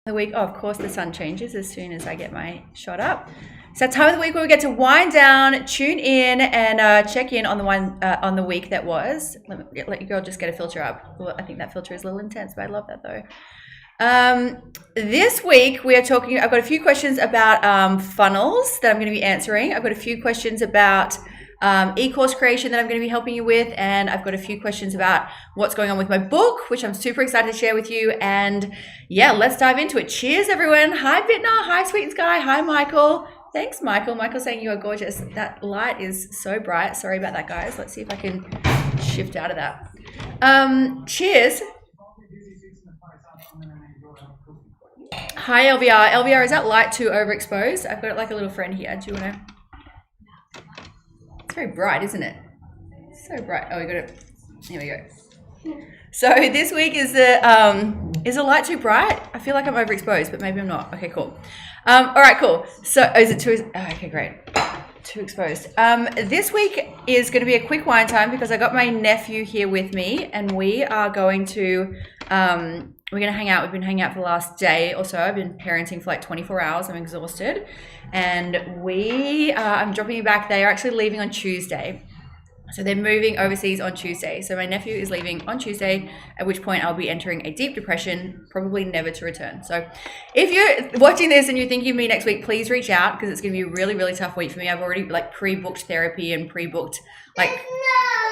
The week, of course, the sun changes as soon as I get my shot up. So time of the week where we get to wind down, tune in, and check in on the week that was. Let your girl just get a filter up. Well, I think that filter is a little intense, but I love that though. This week we are talking. I've got a few questions about funnels that I'm going to be answering. I've got a few questions about e-course creation that I'm going to be helping you with, and I've got a few questions about what's going on with my book, which I'm super excited to share with you. And yeah, let's dive into it. Cheers, everyone. Hi, Bitna. Hi, Sweet and Sky. Hi, Michael. Thanks, Michael. Michael's saying you are gorgeous. That light is so bright. Sorry about that, guys. Let's see if I can shift out of that. Cheers. Hi, LVR. LVR, is that light too overexposed? I've got like a little friend here. Do you want to? It's very bright, isn't it? So bright. Oh, we got it. Here we go. So this week is the light too bright? I feel like I'm overexposed, but maybe I'm not. Okay, cool. All right, cool. So is it too? Oh, okay, great. Too exposed. This week is going to be a quick wine time because I got my nephew here with me, and we are going to we're going to hang out. We've been hanging out for the last day or so. I've been parenting for like 24 hours. I'm exhausted, and I'm dropping you back. They are actually leaving on Tuesday. So they're moving overseas on Tuesday. So my nephew is leaving on Tuesday, at which point I'll be entering a deep depression, probably never to return. So if you're watching this and you're thinking of me next week, please reach out because it's going to be a really, really tough week for me. I've already like pre-booked therapy and pre-booked like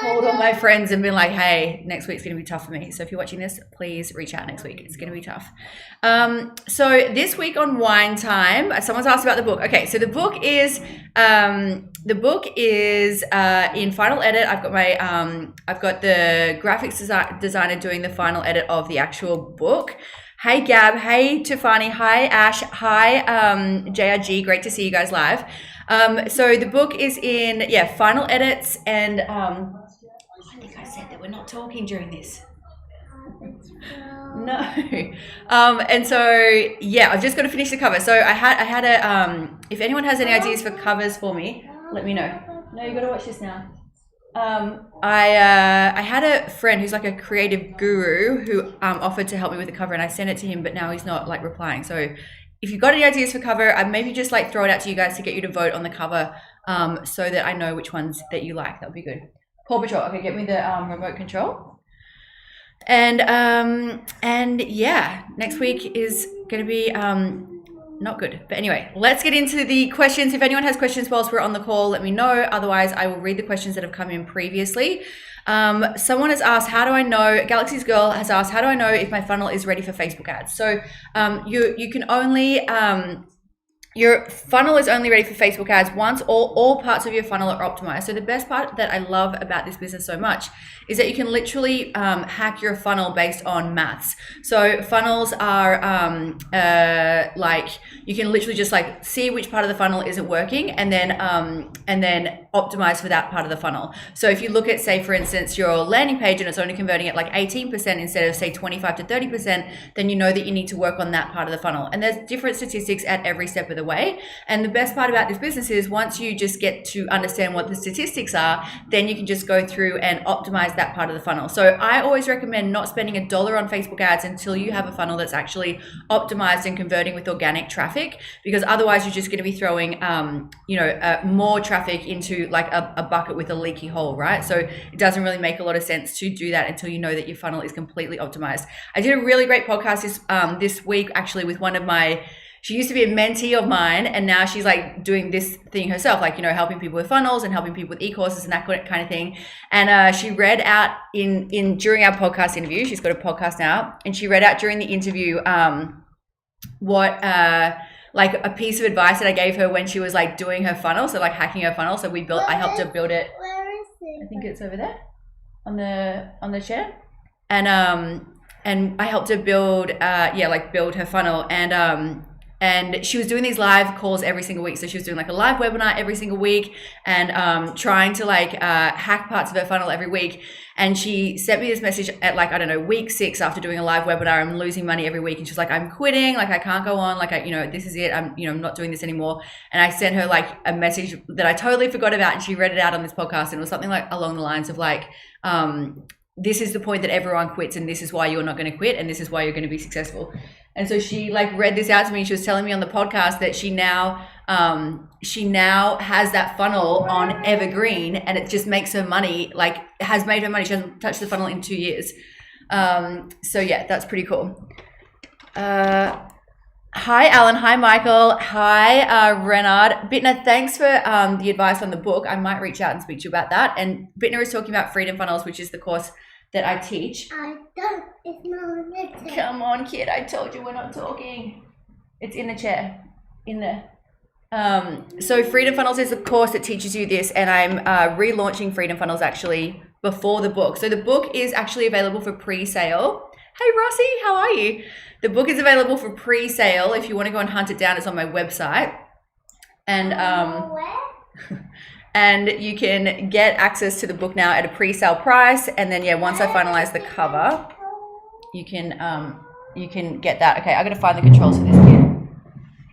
called all my friends and been like, hey, next week's going to be tough for me. So if you're watching this, please reach out next week. It's going to be tough. So this week on Wine Time, someone's asked about the book. Okay, so the book is in final edit. I've got the graphics designer doing the final edit of the actual book. Hey Gab, hey Tiffany, hi Ash, hi JRG, great to see you guys live. So the book is in final edits, and I think I said that we're not talking during this. No. And so I've just got to finish the cover. So I had a if anyone has any ideas for covers for me, let me know. No, you got to watch this now. I had a friend who's like a creative guru who offered to help me with the cover, and I sent it to him, but now he's not like replying. So if you've got any ideas for cover, I'd maybe just like throw it out to you guys to get you to vote on the cover, so that I know which ones that you like. That would be good. Paw Patrol. Okay, get me the remote control. And next week is going to be not good. But anyway, let's get into the questions. If anyone has questions whilst we're on the call, let me know. Otherwise, I will read the questions that have come in previously. Someone has asked, how do I know, Galaxy's Girl has asked, how do I know if my funnel is ready for Facebook ads? So you can only, your funnel is only ready for Facebook ads once all parts of your funnel are optimized. So the best part that I love about this business so much is that you can literally hack your funnel based on maths. So funnels are like you can literally just like see which part of the funnel isn't working, and then optimize for that part of the funnel. So if you look at, say, for instance, your landing page and it's only converting at like 18% instead of say 25 to 30%, then you know that you need to work on that part of the funnel. And there's different statistics at every step of the way. And the best part about this business is once you just get to understand what the statistics are, then you can just go through and optimize that part of the funnel. So I always recommend not spending $1 on Facebook ads until you have a funnel that's actually optimized and converting with organic traffic, because otherwise you're just going to be throwing more traffic into like a bucket with a leaky hole, right? So it doesn't really make a lot of sense to do that until you know that your funnel is completely optimized. I did a really great podcast this week actually with one of my, she used to be a mentee of mine, and now she's like doing this thing herself, like, helping people with funnels and helping people with e-courses and that kind of thing. And she read out during our podcast interview, she's got a podcast now, and she read out during the interview like a piece of advice that I gave her when she was like doing her funnel, so like hacking her funnel. So I helped her build it. Where is it? I think it's over there on the chair. And I helped her build her funnel, and she was doing these live calls every single week. So she was doing like a live webinar every single week, and trying to like hack parts of her funnel every week. And she sent me this message at like, I don't know, week 6 after doing a live webinar. I'm losing money every week. And she's like, I'm quitting. Like, I can't go on. Like, this is it. I'm not doing this anymore. And I sent her like a message that I totally forgot about. And she read it out on this podcast. And it was something like along the lines of like, this is the point that everyone quits, and this is why you're not going to quit, and this is why you're going to be successful. And so she like read this out to me. She was telling me on the podcast that she now has that funnel on evergreen, and it just makes her money, like has made her money. She hasn't touched the funnel in 2 years. So yeah, that's pretty cool. Hi, Alan. Hi, Michael. Hi, Renae. Bitner, thanks for the advice on the book. I might reach out and speak to you about that. And Bitner is talking about Freedom Funnels, which is the course that I teach. I don't. It's not. Come on, kid. I told you we're not talking. It's in the chair. In there. So Freedom Funnels is a course that teaches you this, and I'm relaunching Freedom Funnels actually before the book. So the book is actually available for pre-sale. Hey, Rossi, how are you? The book is available for pre-sale. If you want to go and hunt it down, it's on my website. And and you can get access to the book now at a pre-sale price. And then yeah, once I finalize the cover, you can get that. Okay, I got to find the controls for this kid.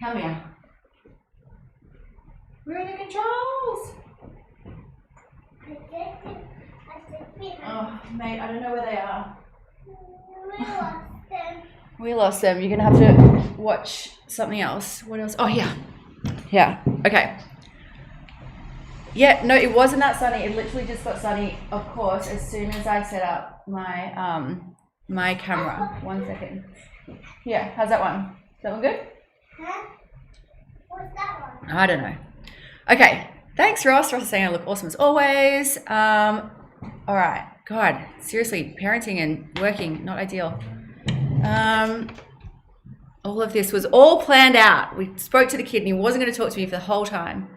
Come here. Where are the controls? Oh, mate, I don't know where they are. We lost them. You're going to have to watch something else. What else? Oh, yeah. Yeah. Okay. Yeah, no, it wasn't that sunny. It literally just got sunny, of course, as soon as I set up my my camera. 1 second. Yeah, how's that one? Is that one good? Huh? What's that one? I don't know. Okay. Thanks, Ross. Ross is saying I look awesome as always. All right. God, seriously, parenting and working, not ideal. All of this was all planned out. We spoke to the kid and he wasn't going to talk to me for the whole time.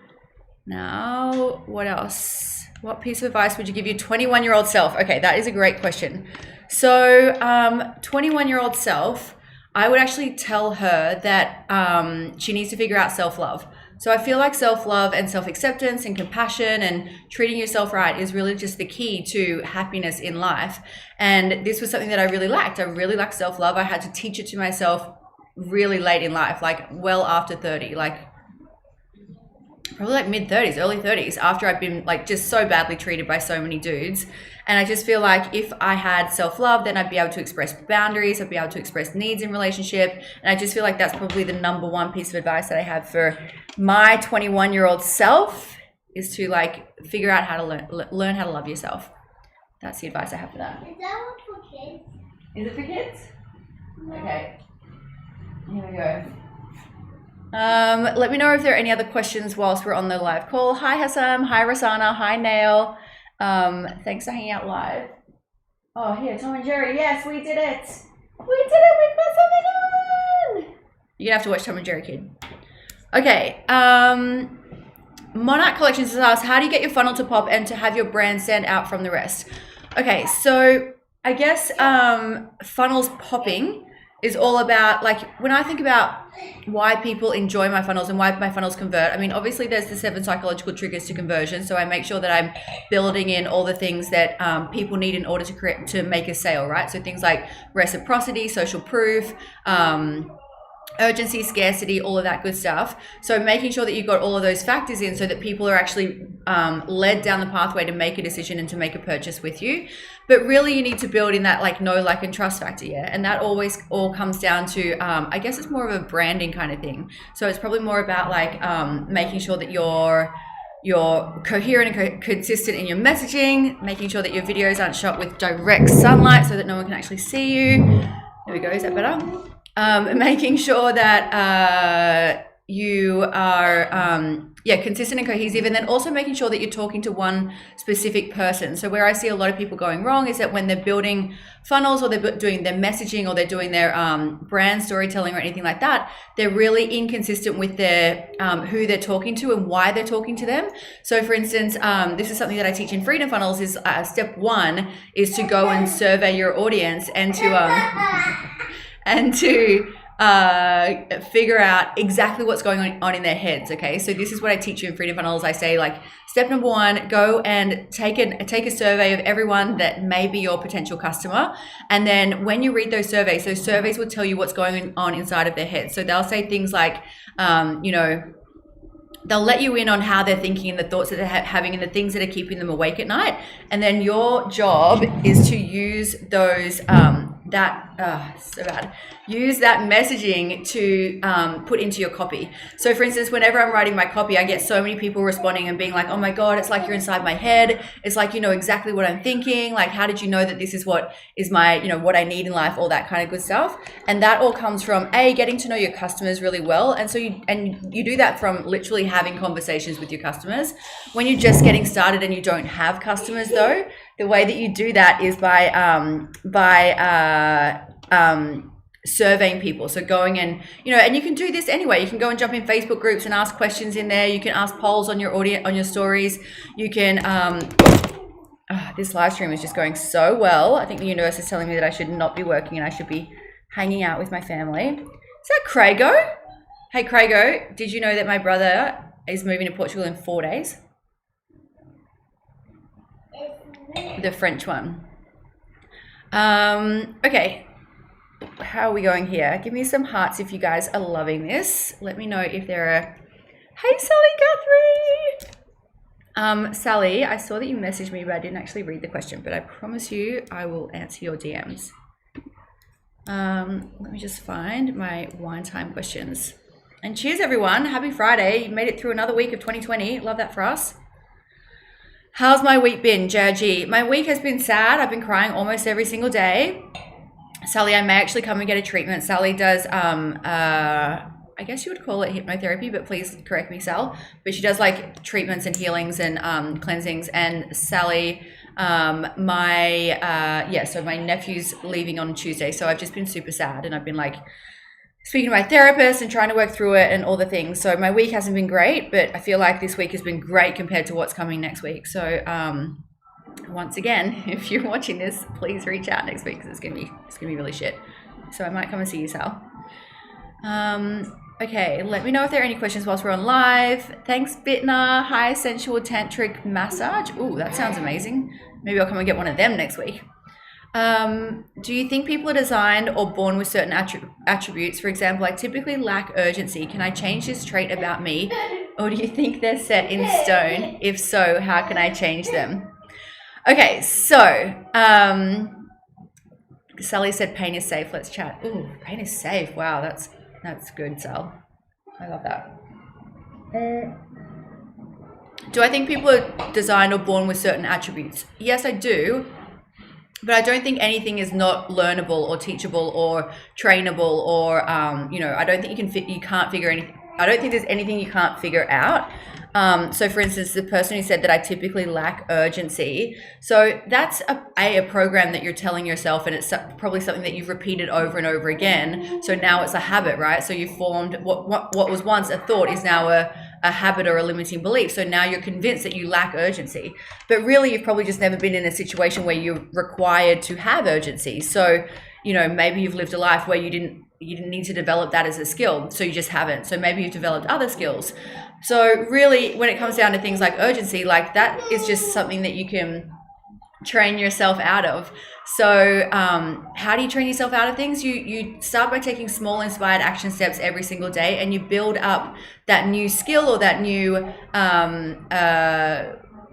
Now, what else? What piece of advice would you give your 21-year-old self? Okay, that is a great question. So, 21-year-old self, I would actually tell her that she needs to figure out self-love. So I feel like self-love and self-acceptance and compassion and treating yourself right is really just the key to happiness in life. And this was something that I really lacked. I really lacked self-love. I had to teach it to myself really late in life, like well after 30, like probably like mid-30s, early 30s, after I've been like just so badly treated by so many dudes. And I just feel like if I had self-love, then I'd be able to express boundaries, I'd be able to express needs in relationship. And I just feel like that's probably the number one piece of advice that I have for my 21-year-old self, is to like figure out how to learn how to love yourself. That's the advice I have for that. Is that one for kids? Is it for kids? No. Okay. Here we go. Let me know if there are any other questions whilst we're on the live call. Hi Hassam, hi Rasana, hi Nail. Thanks for hanging out live. Oh, here, Tom and Jerry. Yes, we did it. We did it. We've got something on. You're gonna have to watch Tom and Jerry, kid. Okay. Monarch Collections has asked, how do you get your funnel to pop and to have your brand stand out from the rest? Okay, so I guess funnels popping is all about, like, when I think about why people enjoy my funnels and why my funnels convert, I mean, obviously there's the 7 psychological triggers to conversion. So I make sure that I'm building in all the things that people need in order to make a sale, right? So things like reciprocity, social proof, urgency, scarcity, all of that good stuff. So making sure that you've got all of those factors in so that people are actually led down the pathway to make a decision and to make a purchase with you. But really you need to build in that like know, like, and trust factor, yeah? And that always all comes down to, I guess it's more of a branding kind of thing. So it's probably more about like making sure that you're coherent and consistent in your messaging, making sure that your videos aren't shot with direct sunlight so that no one can actually see you. There we go, is that better? Making sure that you are consistent and cohesive, and then also making sure that you're talking to one specific person. So where I see a lot of people going wrong is that when they're building funnels or they're doing their messaging or they're doing their brand storytelling or anything like that, they're really inconsistent with their who they're talking to and why they're talking to them. So for instance, this is something that I teach in Freedom Funnels, is step 1 is to go and survey your audience and to figure out exactly what's going on in their heads. Okay, so this is what I teach you in Freedom Funnels. I say, like, step number 1, go and take a survey of everyone that may be your potential customer, and then when you read those surveys will tell you what's going on inside of their heads. So they'll say things like, they'll let you in on how they're thinking and the thoughts that they're having and the things that are keeping them awake at night. And then your job is to use those, use that messaging to put into your copy. So for instance, whenever I'm writing my copy, I get so many people responding and being like, oh my God, it's like you're inside my head. It's like, you know exactly what I'm thinking. Like, how did you know that this is what is my, you know, what I need in life, all that kind of good stuff. And that all comes from getting to know your customers really well. And so you do that from literally having conversations with your customers. When you're just getting started and you don't have customers though, the way that you do that is by surveying people. So going and, you know, and you can do this anyway. You can go and jump in Facebook groups and ask questions in there. You can ask polls on your audience, on your stories. You can, this live stream is just going so well. I think the universe is telling me that I should not be working and I should be hanging out with my family. Is that Craigo? Hey Craigo, did you know that my brother is moving to Portugal in 4 days? The French one. Okay. How are we going here? Give me some hearts if you guys are loving this. Let me know if there are. Hey, Sally Guthrie. Sally, I saw that you messaged me, but I didn't actually read the question, but I promise you I will answer your DMs. Let me just find my wine time questions. And cheers, everyone. Happy Friday. You made it through another week of 2020. Love that for us. How's my week been, JRG? My week has been sad. I've been crying almost every single day. Sally, I may actually come and get a treatment. Sally does, I guess you would call it hypnotherapy, but please correct me, Sal. But she does like treatments and healings and cleansings. And Sally, so my nephew's leaving on Tuesday. So I've just been super sad and I've been like speaking to my therapist and trying to work through it and all the things. So my week hasn't been great, but I feel like this week has been great compared to what's coming next week. So once again, if you're watching this, please reach out next week because it's gonna be really shit. So I might come and see you, Sal. Okay, let me know if there are any questions whilst we're on live. Thanks, Bitna. Hi, sensual tantric massage. Ooh, that sounds amazing. Maybe I'll come and get one of them next week. Do you think people are designed or born with certain attributes? For example, I typically lack urgency. Can I change this trait about me? Or do you think they're set in stone? If so, how can I change them? Okay, so Sally said pain is safe. Let's chat. Ooh, pain is safe. Wow, that's good, Sal. I love that. Do I think people are designed or born with certain attributes? Yes, I do. But I don't think anything is not learnable or teachable or trainable or, I don't think you can't figure anything. I don't think there's anything you can't figure out. So for instance, the person who said that I typically lack urgency. So that's a program that you're telling yourself, and it's probably something that you've repeated over and over again. So now it's a habit, right? So you formed what was once a thought is now a habit or a limiting belief. So now you're convinced that you lack urgency, but really you've probably just never been in a situation where you're required to have urgency. So, maybe you've lived a life where you didn't need to develop that as a skill. So you just haven't. So maybe you've developed other skills. So really when it comes down to things like urgency, like that is just something that you can train yourself out of. So how do you train yourself out of things? You start by taking small inspired action steps every single day, and you build up that new skill or that new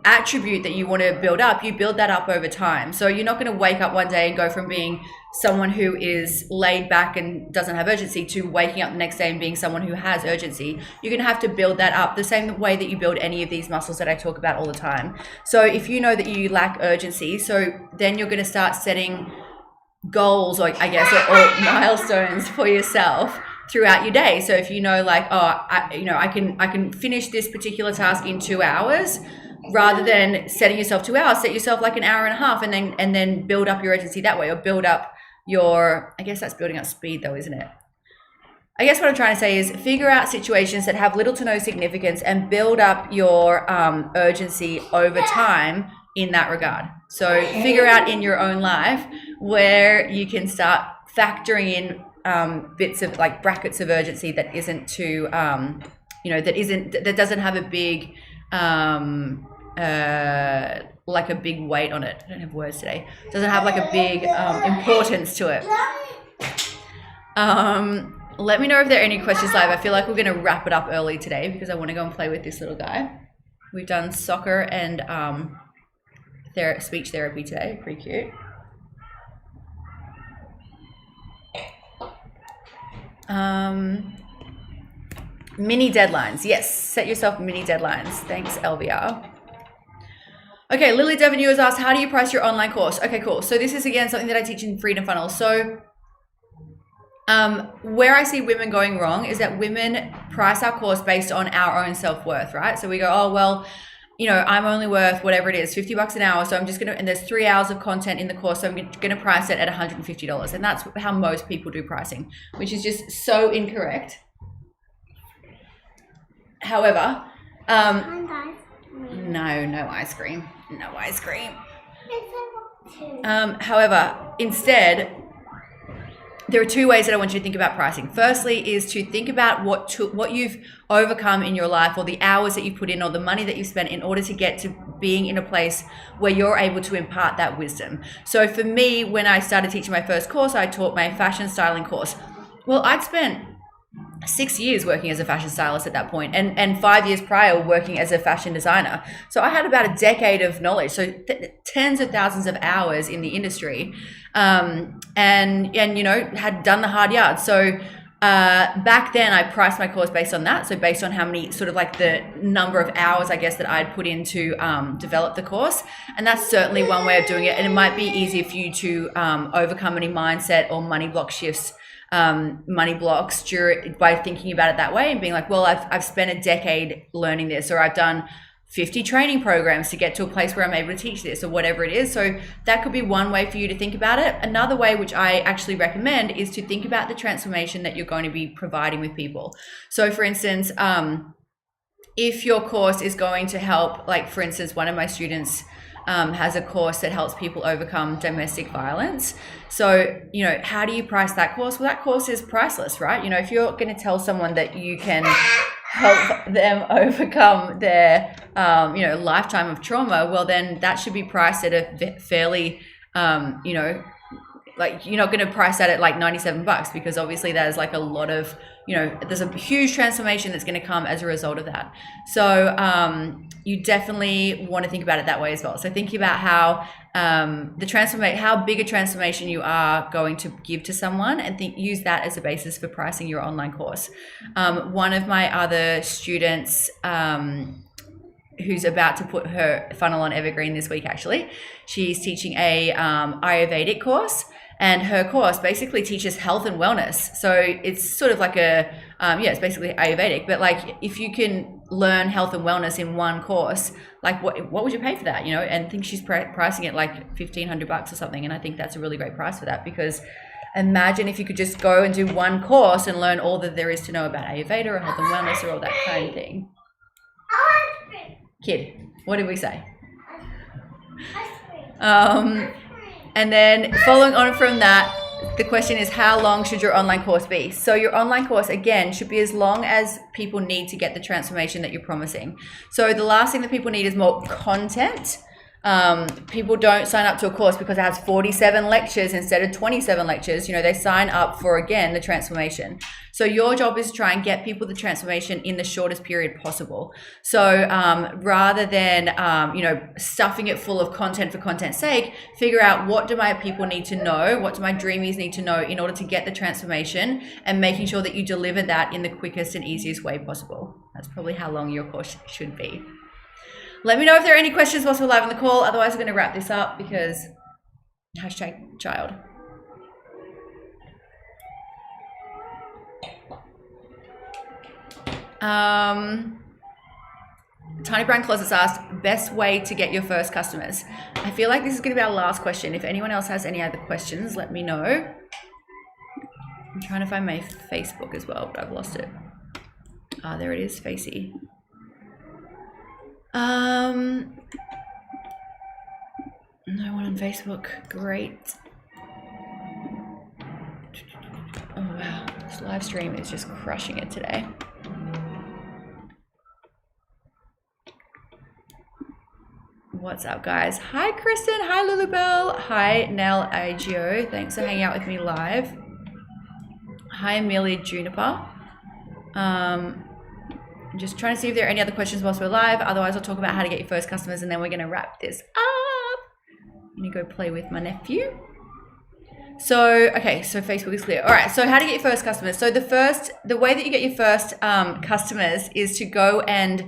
attribute that you want to build up. You build that up over time. So you're not going to wake up one day and go from being someone who is laid back and doesn't have urgency to waking up the next day and being someone who has urgency. You're going to have to build that up the same way that you build any of these muscles that I talk about all the time. So if you know that you lack urgency, so then you're going to start setting goals, or or milestones for yourself throughout your day. So if you know, like, I can finish this particular task in 2 hours, rather than setting yourself 2 hours, set yourself like an hour and a half, and then build up your urgency that way, or build up your, I guess that's building up speed though, isn't it? I guess what I'm trying to say is figure out situations that have little to no significance and build up your urgency over time in that regard. So figure out in your own life where you can start factoring in bits of like brackets of urgency that isn't too, that doesn't have a big, like a big weight on it. I don't have words today. Doesn't have like a big importance to it. Let me know if there are any questions live. I feel like we're going to wrap it up early today because I want to go and play with this little guy. We've done soccer and speech therapy today. Pretty cute. Mini deadlines. Yes, set yourself mini deadlines. Thanks, LVR. Okay, Lily Devenue has asked, how do you price your online course? Okay, cool. So this is, again, something that I teach in Freedom Funnel. So where I see women going wrong is that women price our course based on our own self-worth, right? So we go, oh, well, you know, I'm only worth whatever it is, $50 an hour. So I'm just going to, and there's 3 hours of content in the course. So I'm going to price it at $150. And that's how most people do pricing, which is just so incorrect. However, no ice cream. No ice cream. However, instead, there are 2 ways that I want you to think about pricing. Firstly is to think about what you've overcome in your life, or the hours that you put in, or the money that you spent in order to get to being in a place where you're able to impart that wisdom. So for me, when I started teaching my first course, I taught my fashion styling course. Well, I'd spent 6 years working as a fashion stylist at that point, and 5 years prior working as a fashion designer. So I had about a decade of knowledge, so tens of thousands of hours in the industry, and you know, had done the hard yards. So back then I priced my course based on that. So based on how many, sort of like the number of hours, I guess, that I'd put in to develop the course. And that's certainly one way of doing it. And it might be easier for you to overcome any mindset or money block shifts, money blocks by thinking about it that way and being like, well, I've spent a decade learning this, or I've done 50 training programs to get to a place where I'm able to teach this, or whatever it is. So that could be one way for you to think about it. Another way, which I actually recommend, is to think about the transformation that you're going to be providing with people. So for instance, if your course is going to help, like for instance, one of my students has a course that helps people overcome domestic violence. So, you know, how do you price that course? Well, that course is priceless, right? You know, if you're going to tell someone that you can help them overcome their, you know, lifetime of trauma, well, then that should be priced at a fairly, you know, like you're not going to price that at like $97, because obviously there's like a lot of, you know, there's a huge transformation that's going to come as a result of that. So you definitely want to think about it that way as well. So thinking about how how big a transformation you are going to give to someone, and use that as a basis for pricing your online course. One of my other students, who's about to put her funnel on Evergreen this week, actually, she's teaching a Ayurvedic course. And her course basically teaches health and wellness. So it's sort of like a, it's basically Ayurvedic. But like, if you can learn health and wellness in one course, like what would you pay for that? You know, and I think she's pricing it like $1,500 or something. And I think that's a really great price for that, because imagine if you could just go and do one course and learn all that there is to know about Ayurveda or health and wellness or all that kind of thing. Kid, what did we say? And then following on from that, the question is, how long should your online course be? So your online course, again, should be as long as people need to get the transformation that you're promising. So the last thing that people need is more content. People don't sign up to a course because it has 47 lectures instead of 27 lectures. You know, they sign up for, again, the transformation. So your job is to try and get people the transformation in the shortest period possible. So rather than, you know, stuffing it full of content for content's sake, figure out, what do my people need to know? What do my dreamies need to know in order to get the transformation, and making sure that you deliver that in the quickest and easiest way possible. That's probably how long your course should be. Let me know if there are any questions whilst we're live on the call. Otherwise, we're going to wrap this up, because #child. Tiny Brown Closets asked, best way to get your first customers. I feel like this is going to be our last question. If anyone else has any other questions, let me know. I'm trying to find my Facebook as well, but I've lost it. There it is, Facey. No one on Facebook. Great. Oh wow, this live stream is just crushing it today. What's up, guys? Hi, Kristen. Hi, Lulubelle. Hi, Nell Agio. Thanks for hanging out with me live. Hi, Amelia Juniper. I'm just trying to see if there are any other questions whilst we're live. Otherwise, I'll talk about how to get your first customers, and then we're going to wrap this up. I'm going to go play with my nephew. So, okay, so Facebook is clear. All right, so how to get your first customers. So the way that you get your first customers is to go and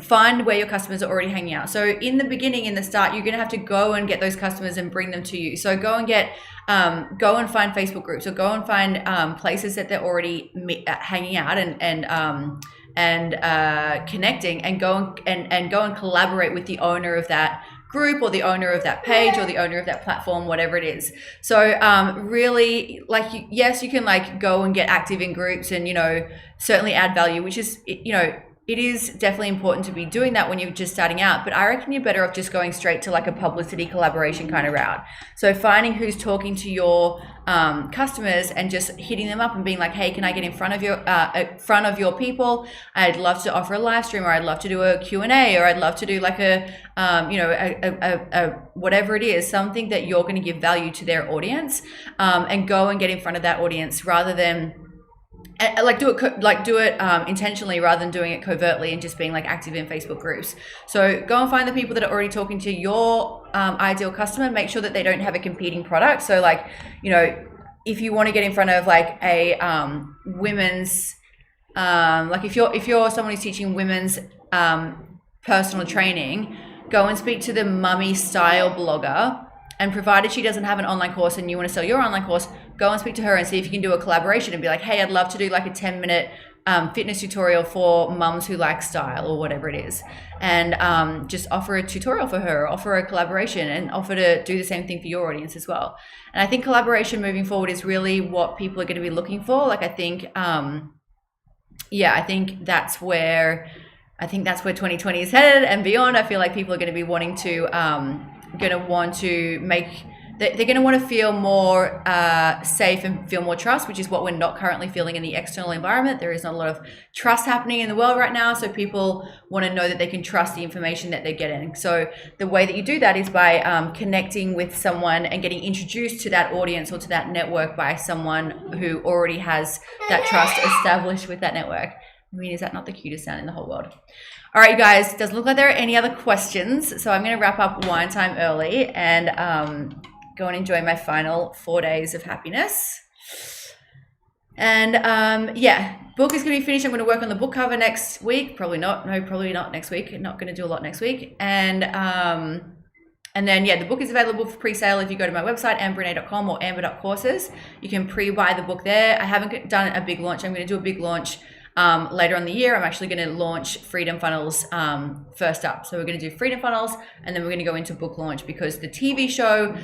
find where your customers are already hanging out. So in the beginning, in the start, you're going to have to go and get those customers and bring them to you. So go and find Facebook groups, or go and find places that they're already hanging out and connecting, and go and collaborate with the owner of that group, or the owner of that page, or the owner of that platform, whatever it is. So really, like, yes, you can like go and get active in groups and, you know, certainly add value, which is, you know, it is definitely important to be doing that when you're just starting out, but I reckon you're better off just going straight to like a publicity collaboration kind of route. So finding who's talking to your customers and just hitting them up and being like, hey, can I get in front of your people? I'd love to offer a live stream, or I'd love to do a Q&A, or I'd love to do like a whatever it is, something that you're going to give value to their audience, and go and get in front of that audience, rather than do it intentionally, rather than doing it covertly and just being like active in Facebook groups. So go and find the people that are already talking to your ideal customer. Make sure that they don't have a competing product. So like, you know, if you want to get in front of like a women's like if you're someone who's teaching women's personal training, go and speak to the mummy style blogger. And provided she doesn't have an online course and you want to sell your online course, go and speak to her and see if you can do a collaboration and be like, hey, I'd love to do like a 10-minute fitness tutorial for mums who like style, or whatever it is. And just offer a tutorial for her, offer a collaboration, and offer to do the same thing for your audience as well. And I think collaboration moving forward is really what people are going to be looking for. Like, I think, I think that's where 2020 is headed and beyond. I feel like people are going to be wanting to, they're going to want to feel more safe and feel more trust, which is what we're not currently feeling in the external environment. There is not a lot of trust happening in the world right now, so people want to know that they can trust the information that they're getting. So the way that you do that is by connecting with someone and getting introduced to that audience or to that network by someone who already has that trust established with that network. I mean, is that not the cutest sound in the whole world? All right, you guys, doesn't look like there are any other questions. So I'm going to wrap up wine time early and go and enjoy my final 4 days of happiness. And book is going to be finished. I'm going to work on the book cover next week. Probably not next week. Not going to do a lot next week. And then, the book is available for pre-sale if you go to my website, amberrenae.com or amber.courses. You can pre-buy the book there. I haven't done a big launch. I'm going to do a big launch later on the year. I'm actually going to launch Freedom Funnels first up. So we're going to do Freedom Funnels, and then we're going to go into book launch, because the TV show,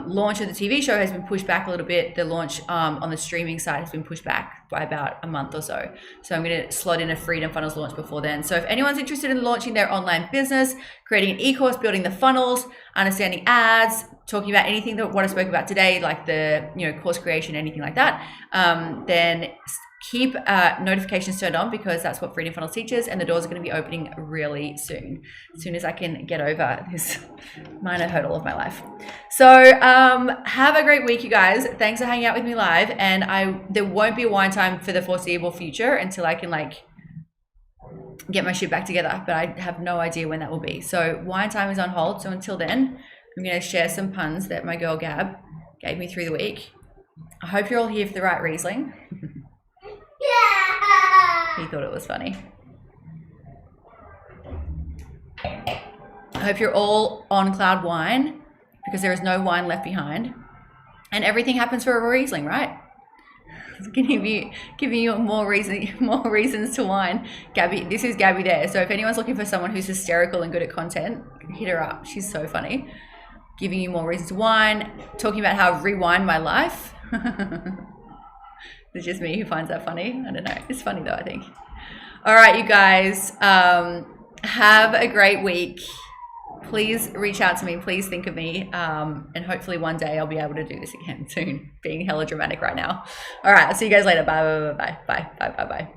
launch of the TV show has been pushed back a little bit. The launch on the streaming side has been pushed back by about a month or so. So I'm going to slot in a Freedom Funnels launch before then. So if anyone's interested in launching their online business, creating an e-course, building the funnels, understanding ads, talking about anything that what I spoke about today, like the course creation, anything like that, then keep notifications turned on, because that's what Freedom Funnels teaches, and the doors are going to be opening really soon, as soon as I can get over this minor hurdle of my life. So have a great week, you guys. Thanks for hanging out with me live, and there won't be a wine time for the foreseeable future until I can get my shit back together, but I have no idea when that will be. So wine time is on hold. So until then, I'm going to share some puns that my girl Gab gave me through the week. I hope you're all here for the right Riesling. He thought it was funny. I hope you're all on cloud wine, because there is no wine left behind, and everything happens for a Riesling, right? It's giving you more reasons to wine. Gabby, this is Gabby there. So if anyone's looking for someone who's hysterical and good at content, hit her up. She's so funny. Giving you more reasons to wine, talking about how I've rewind my life. It's just me who finds that funny. I don't know. It's funny though, I think. All right, you guys. Have a great week. Please reach out to me. Please think of me. And hopefully one day I'll be able to do this again soon. Being hella dramatic right now. All right. I'll see you guys later. Bye, bye, bye, bye, bye, bye, bye.